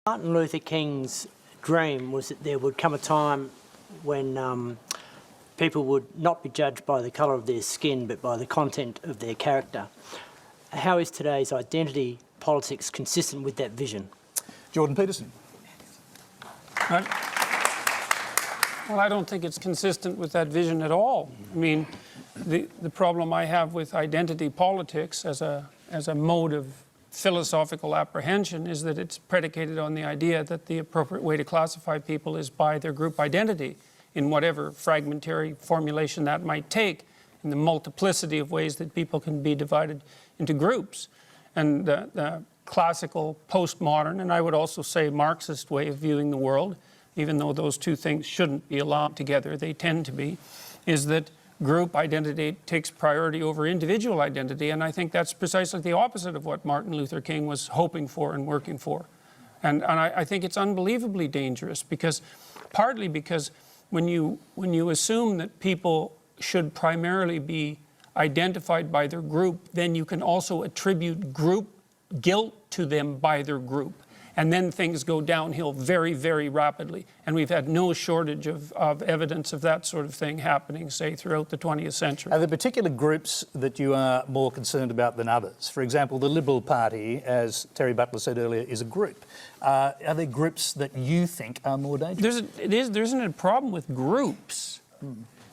Martin Luther King's dream was that there would come a time when people would not be judged by the colour of their skin but by the content of their character. How is today's identity politics consistent with that vision? Jordan Peterson. Well, I don't think it's consistent with that vision at all. I mean, the problem I have with identity politics as a mode of philosophical apprehension is that it's predicated on the idea that the appropriate way to classify people is by their group identity, in whatever fragmentary formulation that might take, in the multiplicity of ways that people can be divided into groups. And the classical, postmodern, and I would also say Marxist way of viewing the world, even though those two things shouldn't be allowed together, they tend to be, is that group identity takes priority over individual identity, and I think that's precisely the opposite of what Martin Luther King was hoping for and working for. And I think it's unbelievably dangerous, because partly because when you assume that people should primarily be identified by their group, then you can also attribute group guilt to them by their group. And then things go downhill very, very rapidly. And we've had no shortage of evidence of that sort of thing happening, say, throughout the 20th century. Are there particular groups that you are more concerned about than others? For example, the Liberal Party, as Terry Butler said earlier, is a group. Are there groups that you think are more dangerous? There isn't a problem with groups.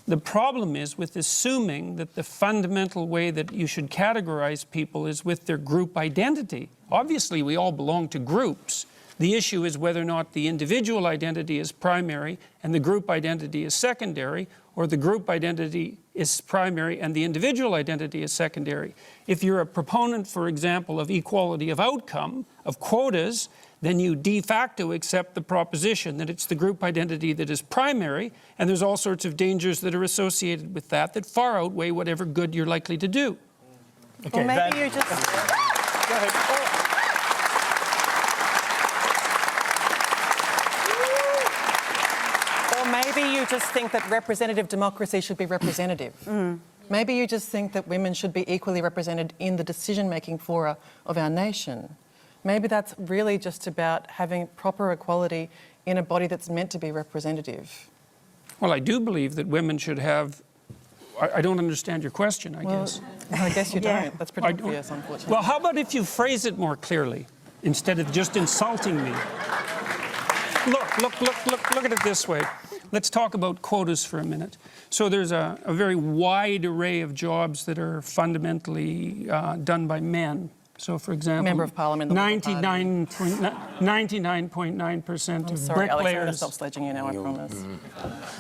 The problem is with assuming that the fundamental way that you should categorize people is with their group identity. Obviously, we all belong to groups. The issue is whether or not the individual identity is primary and the group identity is secondary, or the group identity is primary and the individual identity is secondary. If you're a proponent, for example, of equality of outcome, of quotas, then you de facto accept the proposition that it's the group identity that is primary, and there's all sorts of dangers that are associated with that that far outweigh whatever good you're likely to do. Okay, well, maybe you're just... Go ahead. Or maybe you just think that representative democracy should be representative. Maybe you just think that women should be equally represented in the decision-making fora of our nation. Maybe that's really just about having proper equality in a body that's meant to be representative. Well, I do believe that women should have... I don't understand your question, I guess. I guess you don't. That's pretty obvious, unfortunately. Well, how about if you phrase it more clearly, instead of just insulting me? Look at it this way. Let's talk about quotas for a minute. So there's a very wide array of jobs that are fundamentally done by men. So, for example, Member of Parliament, 99.9% of sorry, bricklayers... Alex, I'm going to stop sledging you now, I promise.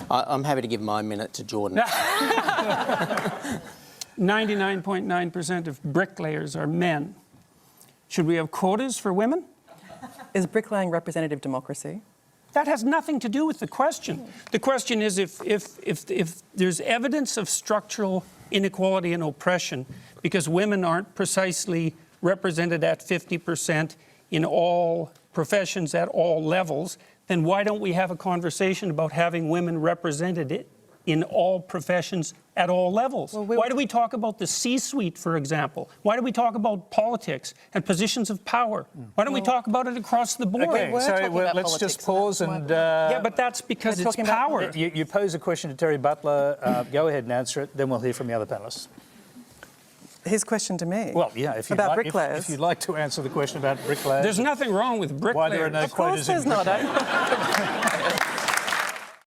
I'm happy to give my minute to Jordan. 99.9% of bricklayers are men. Should we have quotas for women? Is bricklaying representative democracy? That has nothing to do with the question. The question is if there's evidence of structural inequality and oppression because women aren't precisely represented at 50% in all professions at all levels, then why don't we have a conversation about having women represented in all professions at all levels? Well, why do we talk about the C-suite, for example? Why do we talk about politics and positions of power? Why don't we talk about it across the board? Okay, so let's just pause and... yeah, but that's because it's power. You pose a question to Terry Butler. Go ahead and answer it, then we'll hear from the other panellists. His question to me? Well, yeah, if you'd like to answer the question about bricklayers. There's nothing wrong with bricklayers. Why there are no quotas in bricklayers. Of course there's not.